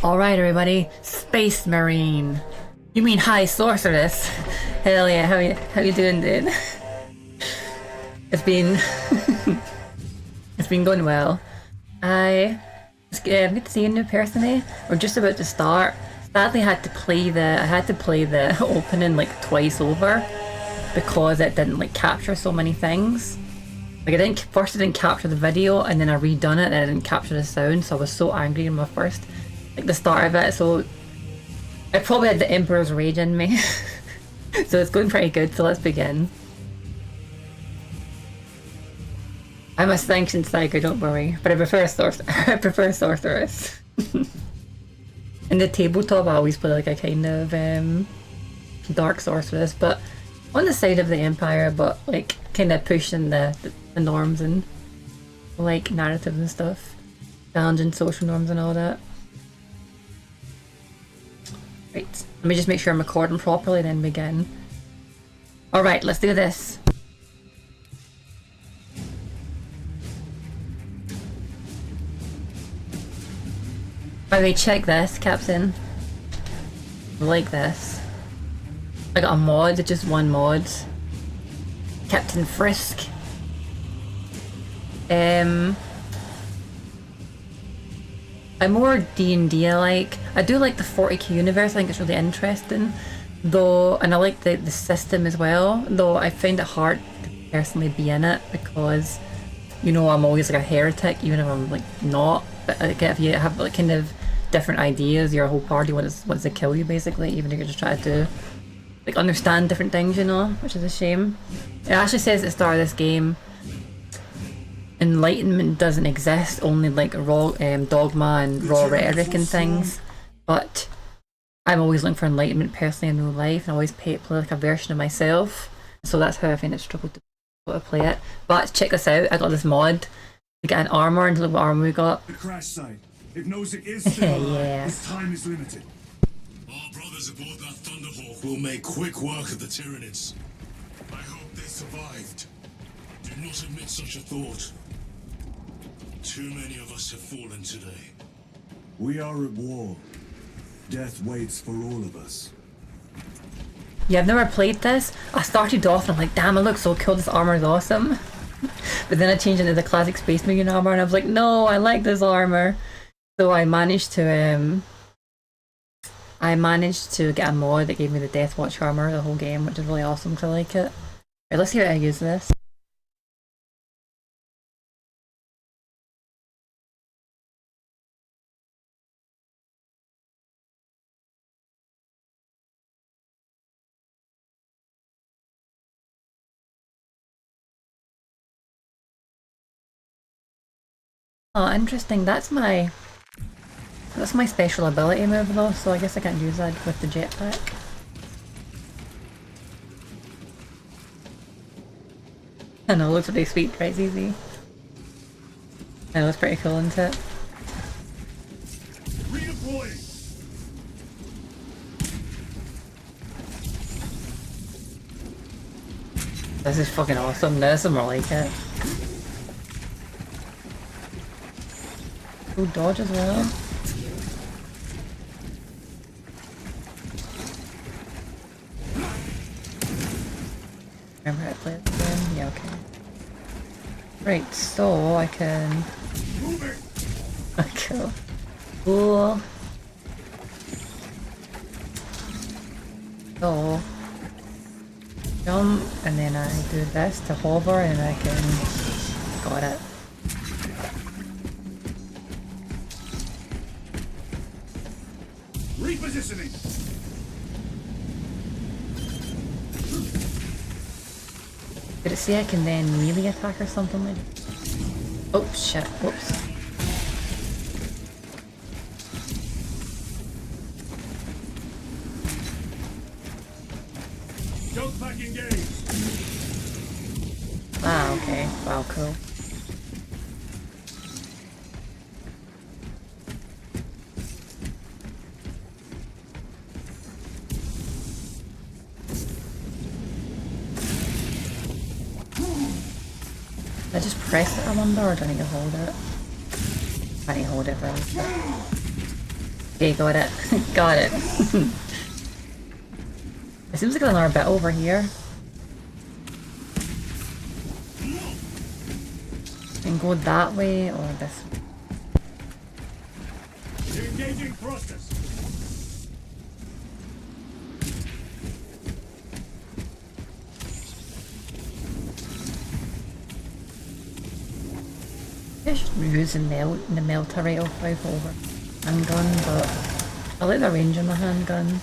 Alright everybody, Space Marine. You mean High Sorceress? Hell yeah, how you doing, dude? It's been it's been going well. It's good to see you, new person. We're just about to start. Sadly, I had to play the opening like twice over because it didn't like capture so many things. Like I didn't capture the video, and then I redone it and I didn't capture the sound, so I was so angry in my first, like the start of it. So I probably had the Emperor's Rage in me. So it's going pretty good, so let's begin. I'm a sanctioned psycho, don't worry, but I prefer sorceress. In the tabletop, I always play like a kind of dark sorceress, but on the side of the Empire, but like kind of pushing the norms and like narratives and stuff, challenging social norms and all that. Right, let me just make sure I'm recording properly, then begin. Alright, let's do this. By the way, check this, Captain. I like this. I got a mod, just one mod. Captain Frisk. I'm more D&D like. I do like the 40k universe, I think it's really interesting. Though, and I like the system as well, though I find it hard to personally be in it because, you know, I'm always like a heretic, even if I'm like not. But like, if you have like kind of different ideas, your whole party wants to kill you basically, even if you're just trying to like understand different things, you know, which is a shame. It actually says at the start of this game, enlightenment doesn't exist, only like raw dogma and raw rhetoric and things. But I'm always looking for enlightenment personally in real life, and I always play like a version of myself. So that's how I find it struggled to play it. But check this out, I got this mod. We got an armor, and look what armor we got. The crash site. If Nozick is still alive, Yeah. his time is limited. Our brothers aboard that Thunderhawk will make quick work of the Tyranids. I hope they survived. Do not admit such a thought. Too many of us have fallen today. We are at war. Death waits for all of us. Yeah, I've never played this. I started off and I'm like, damn, it looks so cool, this armor is awesome. But then I changed into the classic Space Marine armor and I was like, no, I like this armor. So I managed to get a mod that gave me the Deathwatch armor the whole game, which is really awesome because I like it. Right, let's see how I use this. Oh, interesting. That's my special ability move though, so I guess I can't use that with the jetpack. I know, it looks really sweet, right, ZZ? I know, it's pretty cool, isn't it? Redeploying! This is fucking awesome. This is more like it. Oh, dodge as well. Remember how to play this game? Yeah, okay. Right, so I can... Moving! Cool. Cool. So... jump, and then I do this to hover, and I can... got it. Repositioning! Did it say I can then melee attack or something like that? Oh shit, whoops. Jump back engaged! Ah, okay. Wow, cool. I just press it, I wonder, or do I need to hold it? I need to hold it for a Okay, got it. Got it. It seems like another bit over here. And go that way or this way. Engaging thrusters. I should use the melter rifle over handgun, but I like the range on the handgun.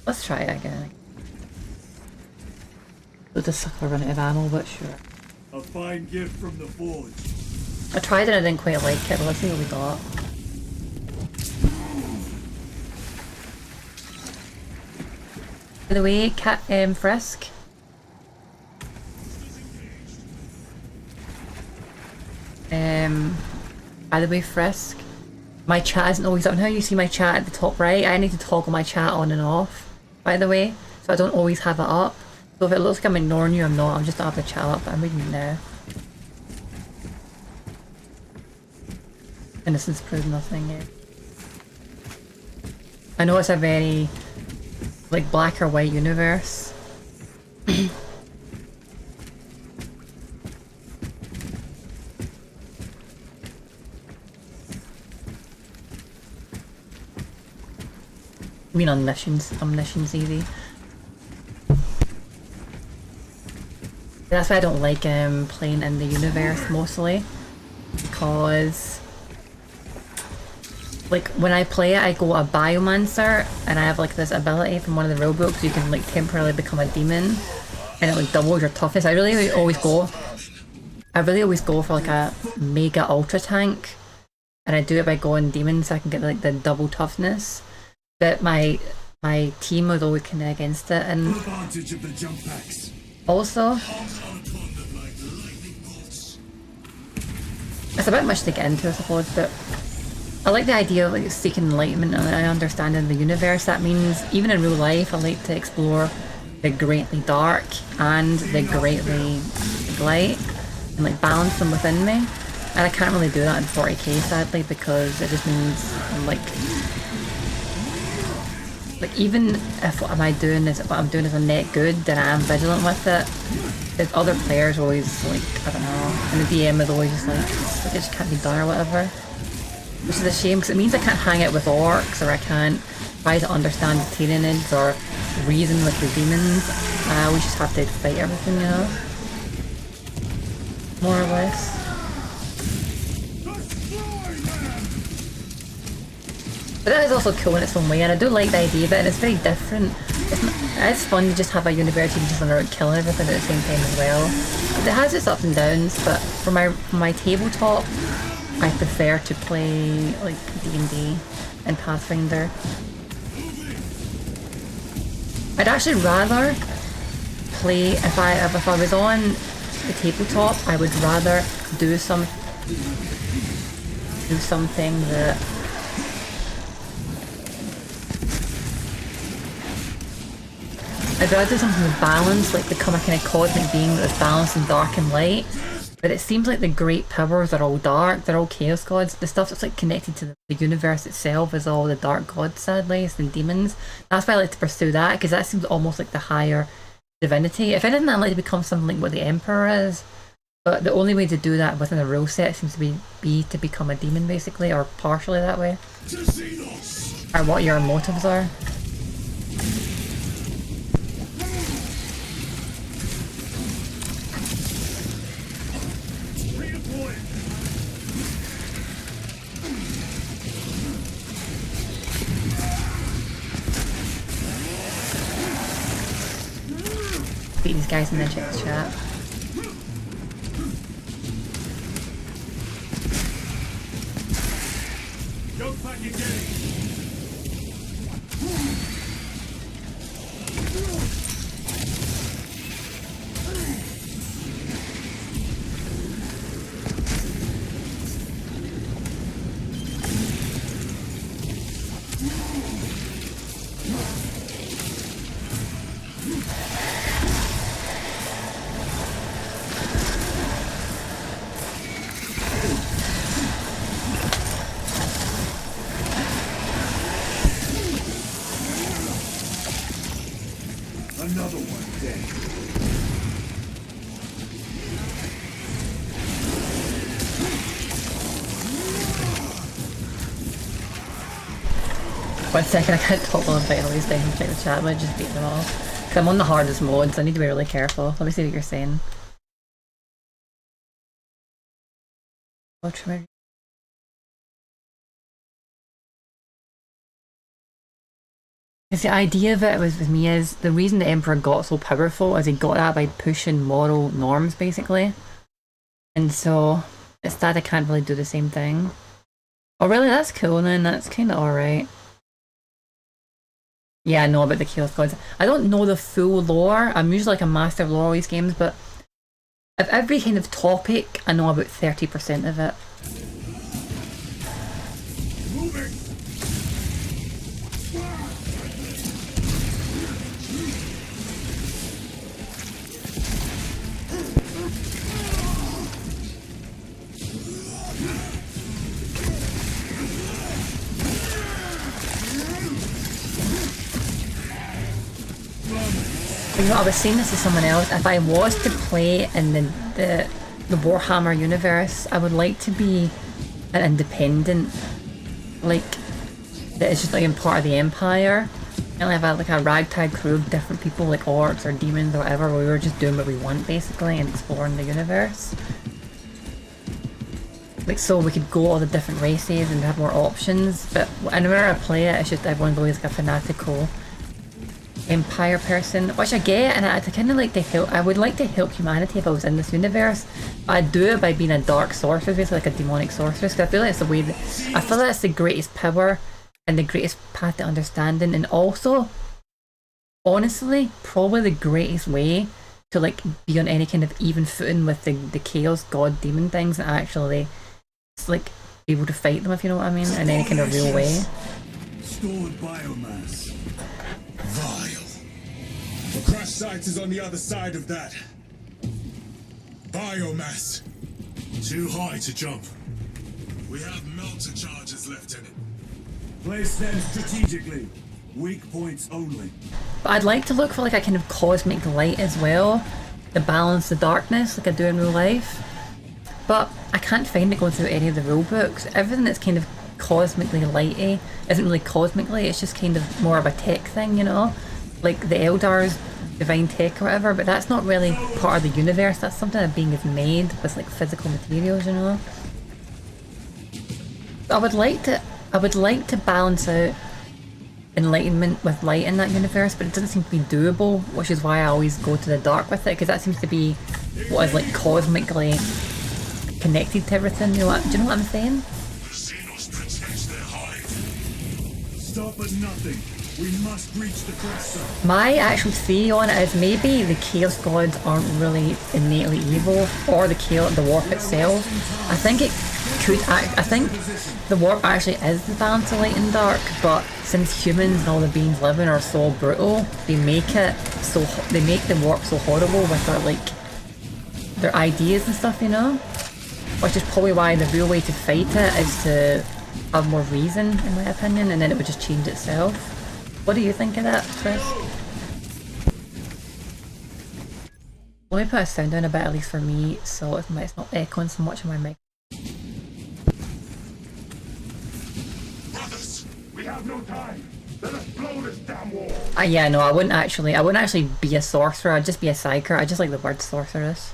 Let's try it again. With the sucker run out of ammo, but sure. A fine gift from the forge. I tried it and I didn't quite like it, but let's see what we got. By the way, Frisk. By the way, Frisk. My chat isn't always up. Now you see my chat at the top right. I need to toggle my chat on and off, by the way. So I don't always have it up. So if it looks like I'm ignoring you, I'm not. I'm just not having the chat up, but I'm reading it now. Innocence proves nothing yet. I know it's a very, like, black or white universe. I mean omniscience easy. That's why I don't like playing in the universe mostly. Because like when I play it I go a biomancer and I have like this ability from one of the rulebooks you can like temporarily become a demon and it like doubles your toughness. I really always go for like a mega ultra tank and I do it by going demon so I can get like the double toughness. But my team was always kind of against it, and Advantage of the jump packs. also it's a bit much to get into I suppose, but I like the idea of like seeking enlightenment and I understand in the universe. That means even in real life I like to explore the greatly dark and the greatly light and like balance them within me, and I can't really do that in 40k sadly because it just means I'm like even if what I'm doing is a net good, then I am vigilant with it. There's other players always like, I don't know, and the DM is always just like it just can't be done or whatever. Which is a shame because it means I can't hang out with orcs or I can't try to understand the Tyranids or reason with the demons. We just have to fight everything, you know? More or less. But that is also cool in its own way, and I do like the idea of it, and it's very different. It's fun to just have a universe you can just run around killing everything at the same time as well. It has its ups and downs, but for my tabletop, I prefer to play like D&D and Pathfinder. I'd actually rather play if I was on the tabletop. I would rather do something that I'd rather do something with balance, like become a kind of cosmic being that's balanced in dark and light. But it seems like the great powers are all dark, they're all chaos gods. The stuff that's like connected to the universe itself is all the dark gods, sadly, it's the demons. That's why I like to pursue that, because that seems almost like the higher divinity. If anything, I'd like to become something like what the Emperor is. But the only way to do that within a rule set seems to be to become a demon, basically, or partially that way. Or what your motives are. Beat these guys in the chat. Jump back again. 1 second, I can't talk while I'm fighting all these things and check the chat, I might just beat them all. Cause I'm on the hardest mode, so I need to be really careful. Let me see what you're saying. Because the idea of it was with me is the reason the Emperor got so powerful is he got that by pushing moral norms basically. And so it's that I can't really do the same thing. Oh really? That's cool then, that's kinda alright. Yeah, I know about the Chaos Gods. I don't know the full lore. I'm usually like a master of lore of these games, but of every kind of topic, I know about 30% of it. But you know, I was saying this to someone else, if I was to play in the Warhammer universe, I would like to be an independent, like, that is just like in part of the Empire. And have like a ragtag crew of different people, like orcs or demons or whatever, where we were just doing what we want basically and exploring the universe. Like, so we could go all the different races and have more options, but whenever I play it, it's just everyone's always like a fanatical Empire person, which I get, and I'd kind of like to help. I would like to help humanity if I was in this universe. I'd do it by being a dark sorceress, basically like a demonic sorceress, because I feel like it's the way that I feel like it's the greatest power and the greatest path to understanding, and also, honestly, probably the greatest way to like be on any kind of even footing with the chaos god demon things and actually, it's like be able to fight them, if you know what I mean, in any kind of real way. Stored biomass. Vile. The crash site is on the other side of that. Biomass. Too high to jump. We have melter charges left in it. Place them strategically. Weak points only. But I'd like to look for like a kind of cosmic light as well, to balance the darkness like I do in real life. But I can't find it going through any of the rule books. Everything that's kind of cosmically lighty isn't really cosmically, it's just kind of more of a tech thing, you know? Like the Eldar's divine tech or whatever, but that's not really part of the universe, that's something that being is made with like physical materials, you know? I would like to balance out enlightenment with light in that universe, but it doesn't seem to be doable, which is why I always go to the dark with it, because that seems to be what is like cosmically connected to everything, you know what, do you know what I'm saying? Stop at nothing. We must reach the crest. My actual theory on it is maybe the Chaos Gods aren't really innately evil, or the Warp itself. I think it could I think the Warp actually is the balance of light and dark, but since humans and all the beings living are so brutal, they make the Warp so horrible with their like their ideas and stuff, you know? Which is probably why the real way to fight it is to have more reason, in my opinion, and then it would just change itself. What do you think of that, Chris? Let me put a sound down a bit, at least for me, so it's not echoing so much in my mic. Brothers, we have no time. Let us blow this damn wall. Yeah, no, I wouldn't actually be a sorcerer, I'd just be a psyker. I just like the word sorceress.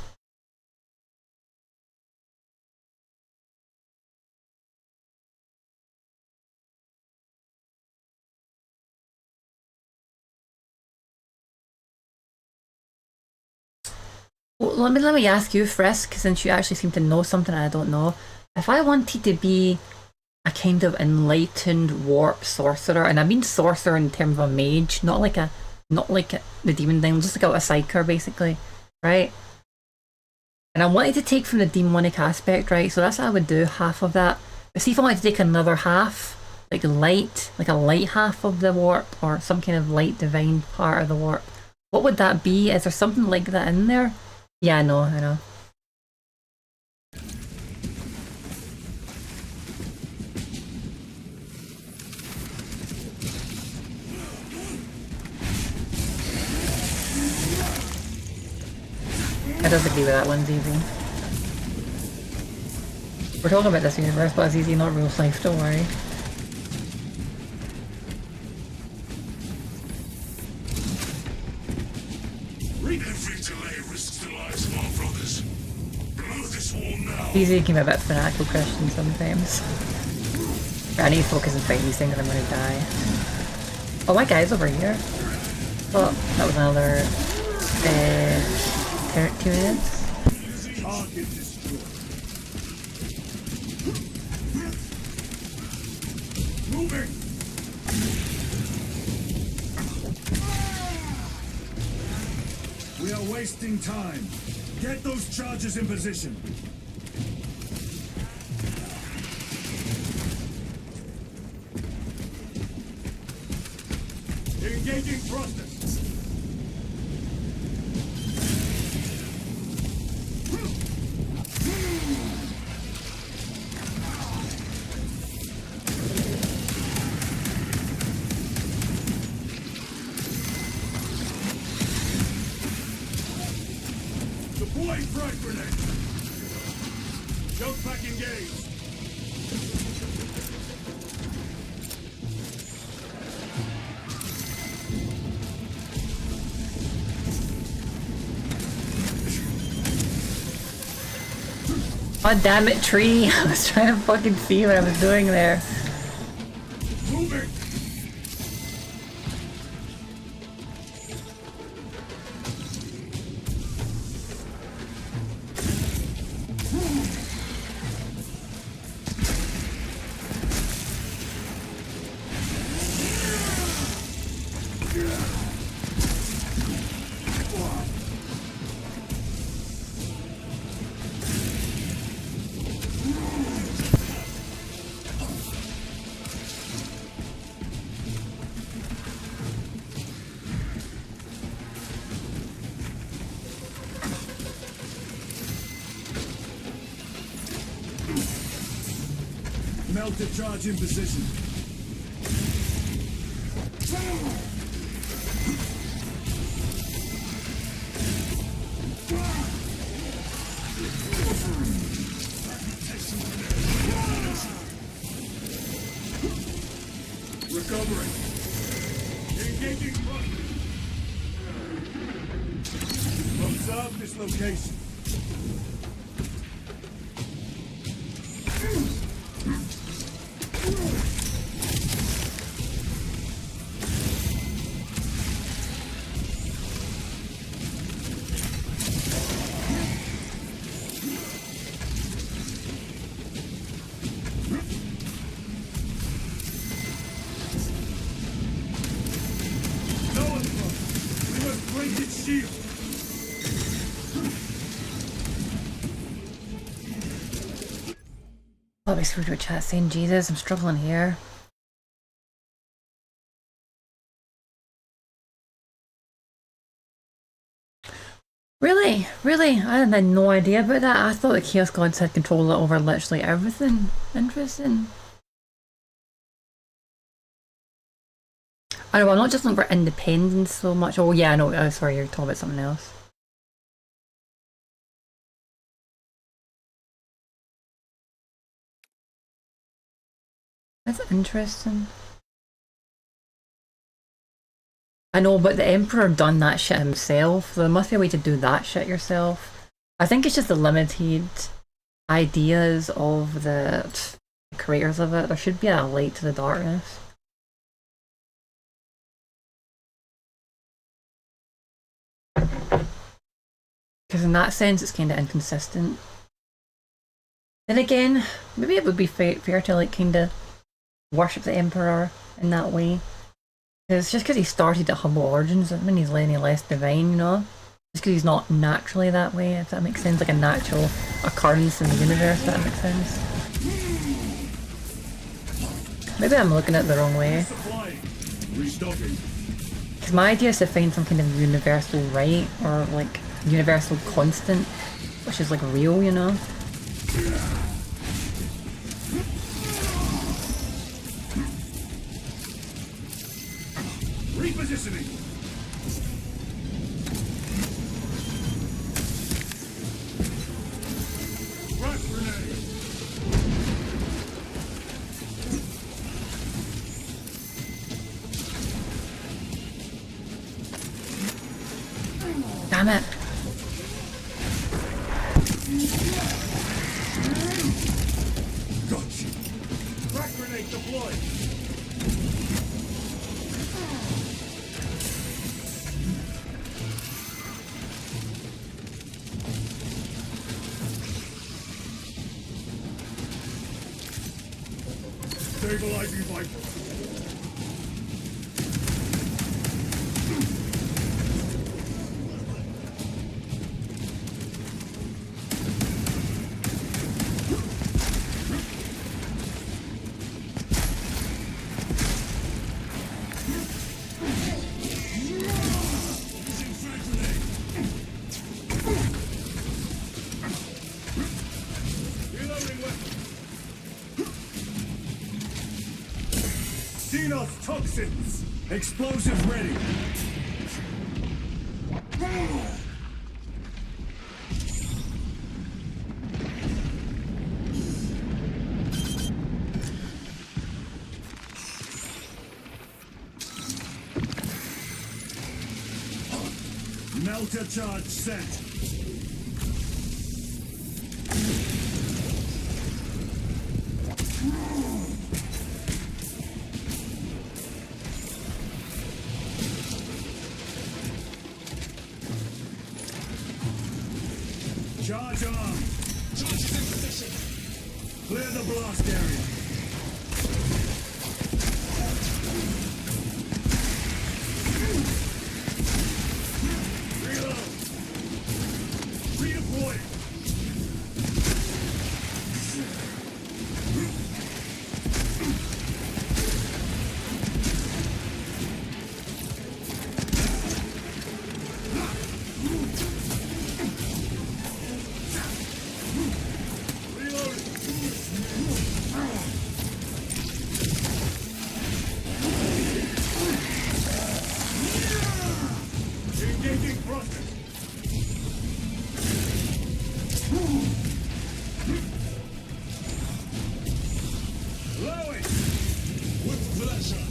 Well, let me ask you, Frisk, since you actually seem to know something I don't know. If I wanted to be a kind of enlightened warp sorcerer, and I mean sorcerer in terms of a mage, not like the demon thing, just like a psyker basically, right? And I wanted to take from the demonic aspect, right? So that's what I would do, half of that. But see if I wanted to take another half, like a light half of the warp, or some kind of light divine part of the warp. What would that be? Is there something like that in there? Yeah, I know. I don't agree with that one, Zizi. We're talking about this universe, but it's easy, not real life, don't worry. Easy to keep a bit fanatical Christian sometimes. But I need to focus and fight these things or I'm gonna die. Oh, my guy's over here. Oh, that was another 2 minutes. Target destroyed. Moving. We are wasting time. Get those charges in position. Engaging thrusters. Deploying frag grenade. Jump back engaged. God damn it, tree! I was trying to fucking see what I was doing there. Moving. Melted charge in position. Recovering. Engaging thrusters. Observe this location. No one we must break its shield. I'll be through to a chat saying, Jesus, I'm struggling here. Really? Really? I had no idea about that. I thought the Chaos Gods had control over literally everything. Interesting. I know, I'm not just looking for independence so much. Oh yeah, I know, sorry, you're talking about something else. That's interesting. I know, but the Emperor done that shit himself, so there must be a way to do that shit yourself. I think it's just the limited ideas of the creators of it. There should be a light to the darkness. Because in that sense, it's kind of inconsistent. Then again, maybe it would be fair to like kind of worship the Emperor in that way. It's just because he started at humble origins doesn't mean he's any less divine, you know? Just because he's not naturally that way, if that makes sense. Like a natural occurrence in the universe, if that makes sense. Maybe I'm looking at it the wrong way. Because my idea is to find some kind of universal right, or like universal constant, which is like real, you know? Repositioning. Frag grenade. Damn it. deployed. Stabilizing Viper. Using frag grenade. Reloading weapon. Xenos toxins. Explosives ready. Melter charge set. Charge on. Charges in position. Clear the blast area. Reload. Redeploy. Engaging thrusters. Blowing. With pleasure.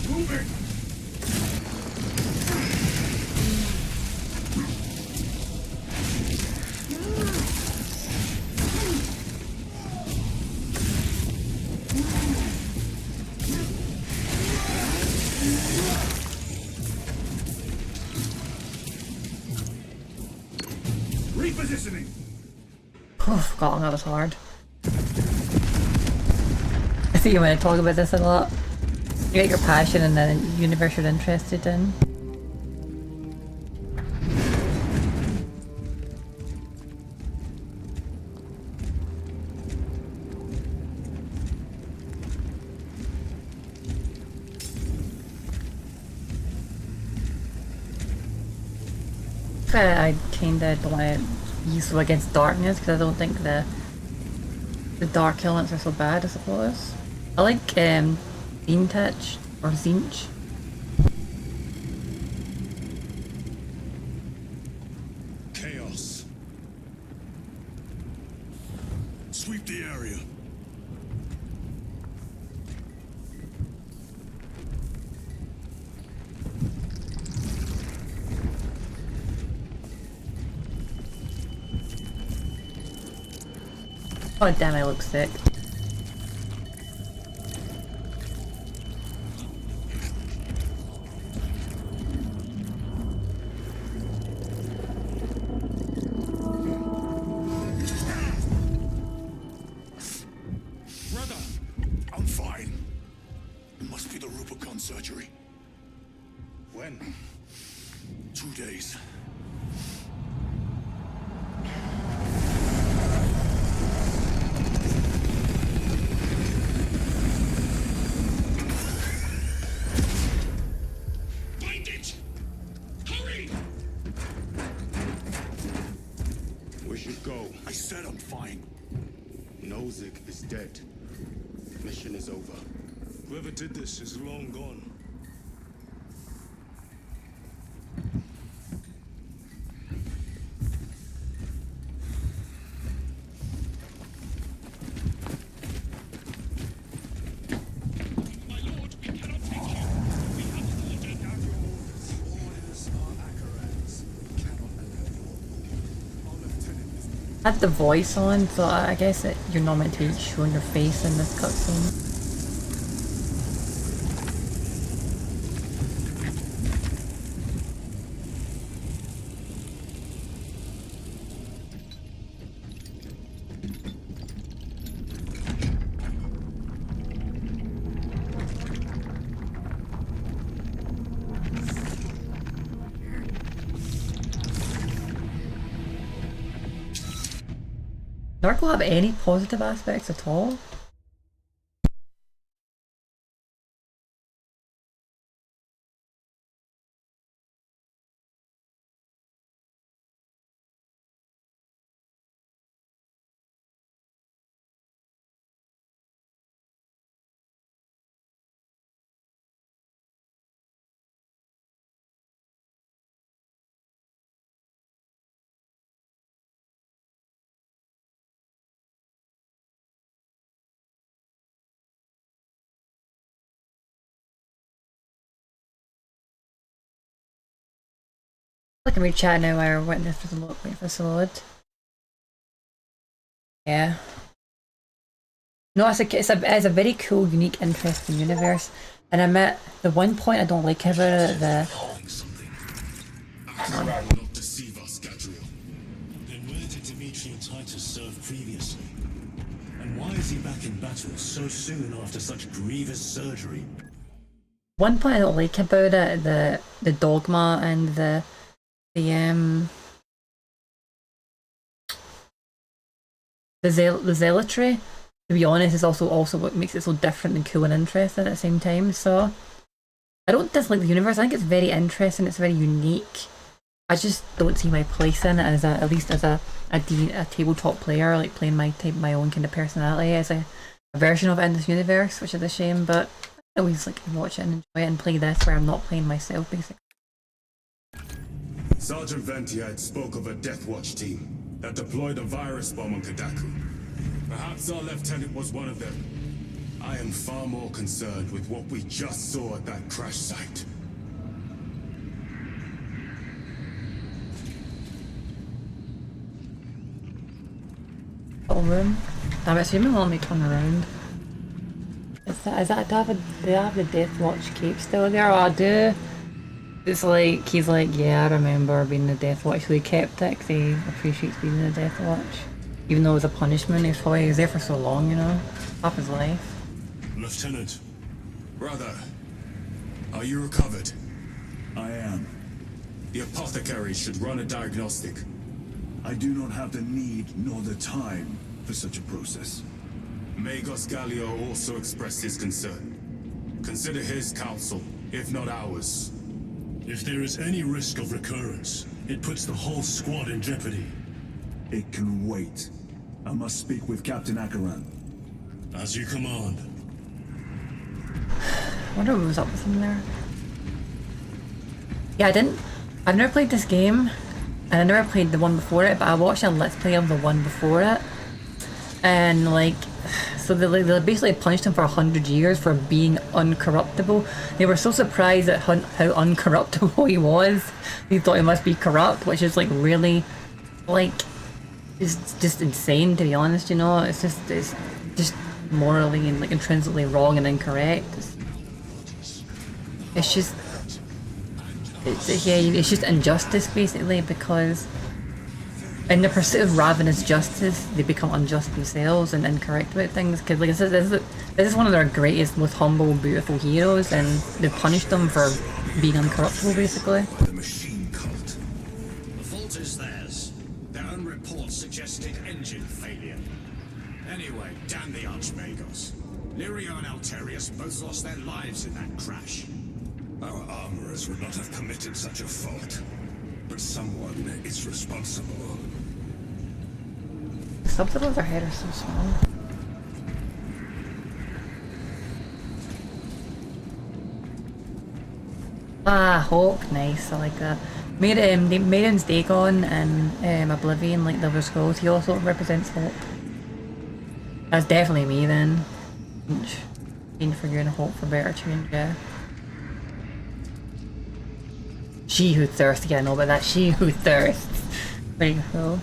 Moving. Repositioning. Oh, God, that was hard. I see you want to talk about this a lot. You get your passion and then universe you're interested in. I kinda don't want to use them against darkness because I don't think the dark elements are so bad, I suppose. I like Zinch or Zinch. Chaos. Sweep the area. Oh damn, I look sick. Brother, I'm fine. It must be the Rubicon surgery. When? 2 days. Find it! Hurry! We should go. I said I'm fine. Nozick is dead. Mission is over. Whoever did this is long gone. My lord, we cannot take you. We have ordered our orders. had the voice on, so I guess you're not meant to be showing your face in this cutscene. Narco have any positive aspects at all? I can read chat now while we're waiting for the load. Yeah. No, it's a very cool, unique, interesting universe. And I admit, the one point I don't like about it, Not deceive us, Gadriel. Then where did Dimitri and Titus serve previously? And why is he back in battle so soon after such grievous surgery? one point I don't like about it, the dogma and the zealotry, to be honest, is also what makes it so different and cool and interesting at the same time. So I don't dislike the universe. I think it's very interesting, it's very unique. I just don't see my place in it as at least as a tabletop player, like playing my own kind of personality as a version of it in this universe, which is a shame, but I always like to watch it and enjoy it and play this where I'm not playing myself basically. Sergeant Ventiad spoke of a Death Watch team that deployed a virus bomb on Kadaku. Perhaps our lieutenant was one of them. I am far more concerned with what we just saw at that crash site. Little room. I'm assuming we'll only turn around. Do I have the Death Watch cape still there? Oh, I do. It's like, he's like, yeah, I remember being the Death Watch, so he kept it because he appreciates being the Death Watch. Even though it was a punishment, he was there for so long, you know? Half his life. Lieutenant, brother, are you recovered? I am. The apothecary should run a diagnostic. I do not have the need nor the time for such a process. Magos Gallio also expressed his concern. Consider his counsel, if not ours. If there is any risk of recurrence, it puts the whole squad in jeopardy. It can wait. I must speak with Captain Akaran. As you command. I wonder what was up with him there. Yeah, I've never played this game, and I never played the one before it, but I watched a Let's Play of the one before it. And like, so they basically punished him for 100 years for being uncorruptible. They were so surprised at how uncorruptible he was. They thought he must be corrupt, which is like really, like, it's just insane to be honest, you know? It's just morally and like intrinsically wrong and incorrect. It's just injustice basically, because in the pursuit of ravenous justice, they become unjust themselves and incorrect about things. Because like this is one of their greatest, most humble, beautiful heroes, and they punished them for being uncorruptible, basically. The machine cult. The fault is theirs. Their own report suggested engine failure. Anyway, damn the Archmagos. Lirio and Alterius both lost their lives in that crash. Our armorers would not have committed such a fault. But someone is responsible. The subtitles of their head are so small. Ah, Hawk, nice, I like that. Maiden's Dagon and Oblivion, like the other scrolls, he also represents Hawk. That's definitely me then. Been forgetting Hope for better change, yeah. She who thirsts, yeah, I know about that. She who thirsts. Pretty cool.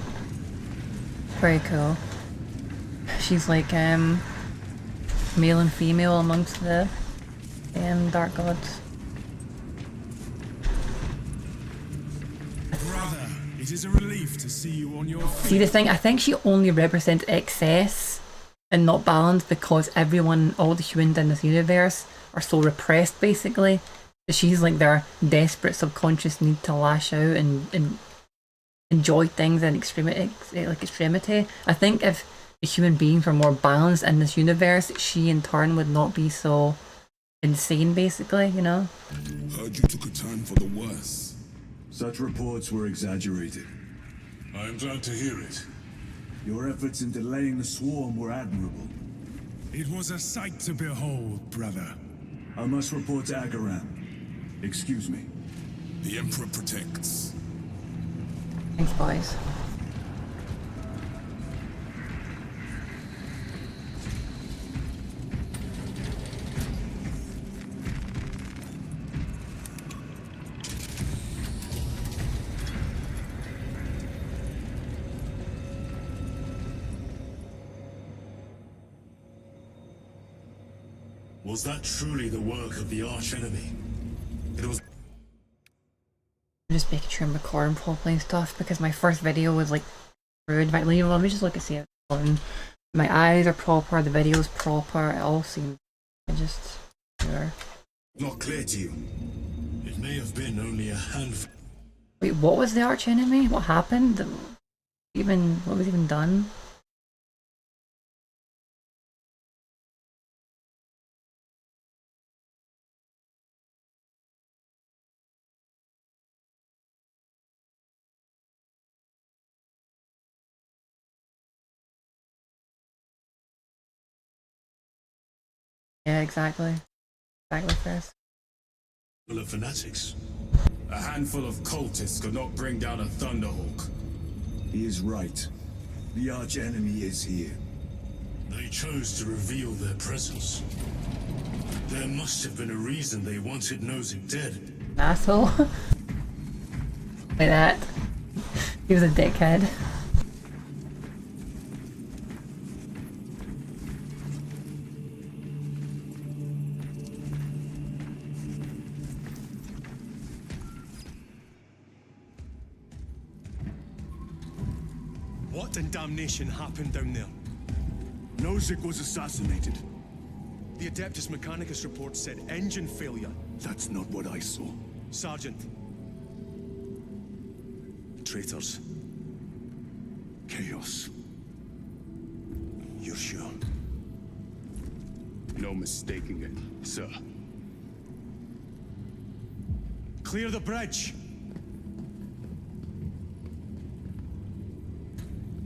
very cool. She's like male and female amongst the dark gods. Brother, it is a relief to see you on your feet. See the thing, I think she only represents excess and not balance because everyone, all the humans in this universe are so repressed basically. That she's like their desperate subconscious need to lash out and enjoy things in extremity. I think if the human beings were more balanced in this universe, she in turn would not be so insane basically, you know? Heard you took a turn for the worse. Such reports were exaggerated. I am glad to hear it. Your efforts in delaying the swarm were admirable. It was a sight to behold, brother. I must report to Agaram. Excuse me. The Emperor protects. Thanks, boys. Was that truly the work of the archenemy? It was. I'm just making sure I'm recording properly and stuff because my first video was like rude. Right, let me just look and see it. My eyes are proper, the video's proper, it all seems. I just. Sure. Not clear to you. It may have been only a handful. Wait, what was the arch enemy? What happened? What was even done? Yeah, exactly. Exactly, Chris. Full of fanatics. A handful of cultists could not bring down a Thunderhawk. He is right. The arch enemy is here. They chose to reveal their presence. There must have been a reason they wanted Nozick dead. Asshole. Like that. He was a dickhead. What in damnation happened down there? Nozick was assassinated. The Adeptus Mechanicus report said engine failure. That's not what I saw. Sergeant. Traitors. Chaos. You're sure? No mistaking it, sir. Clear the bridge!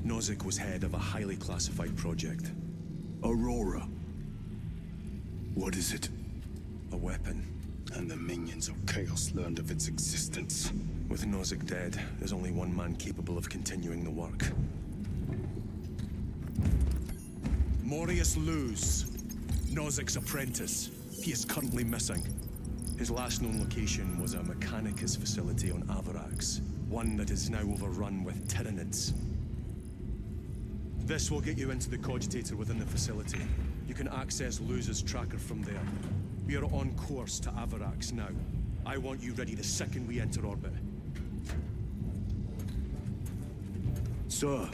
Nozick was head of a highly classified project. Aurora. What is it? A weapon. And the minions of Chaos learned of its existence. With Nozick dead, there's only one man capable of continuing the work. Morius Luz, Nozick's apprentice. He is currently missing. His last known location was a Mechanicus facility on Avarax, one that is now overrun with Tyranids. This will get you into the cogitator within the facility. You can access Luz's tracker from there. We are on course to Avarax now. I want you ready the second we enter orbit. Sir.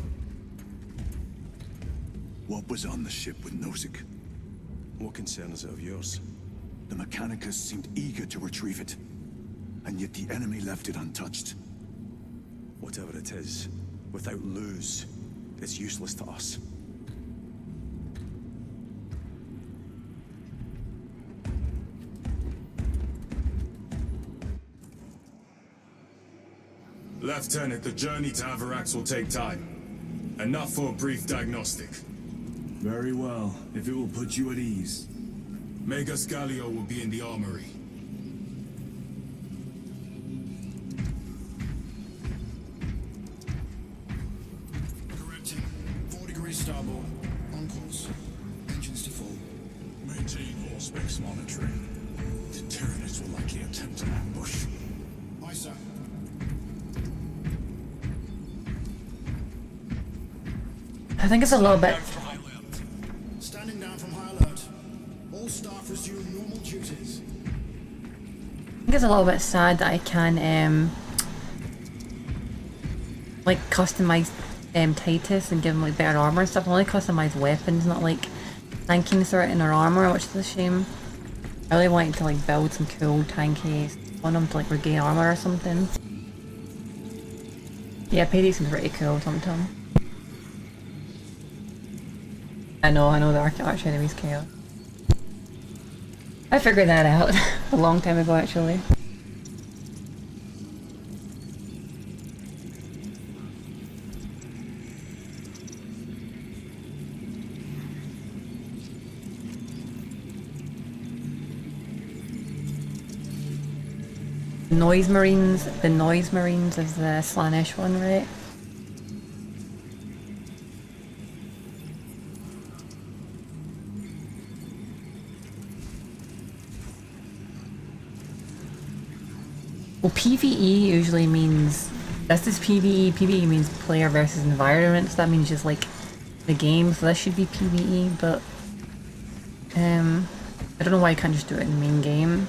What was on the ship with Nozick? What concern is it of yours? The Mechanicus seemed eager to retrieve it. And yet the enemy left it untouched. Whatever it is, without Luz, it's useless to us. Lieutenant, the journey to Avarax will take time. Enough for a brief diagnostic. Very well, if it will put you at ease. Magus Galio will be in the armory. Correcting. 4 degrees starboard. On course. Engines to full. Maintain all specs monitoring. The Tyranids will likely attempt an ambush. Aye, sir. I think it's a little bit. Standing down from high alert. All staff resume normal duties. I think it's a little bit sad that I can like customize Titus and give him like better armor and stuff. I only customize weapons, not like tanking certain or armor, which is a shame. I really wanted to like build some cool tanky on him to like regain armor or something. Yeah, Payday seems pretty cool sometimes. I know the arch enemy's chaos. I figured that out a long time ago actually. The Noise Marines is the Slaanesh one, right? Well, PvE usually means, this is PvE, PvE means player versus environment, so that means just like the game, so that should be PvE, but I don't know why I can't just do it in the main game.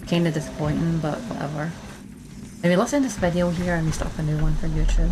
Kinda disappointing, but whatever. Anyway, let's end this video here and start up a new one for YouTube.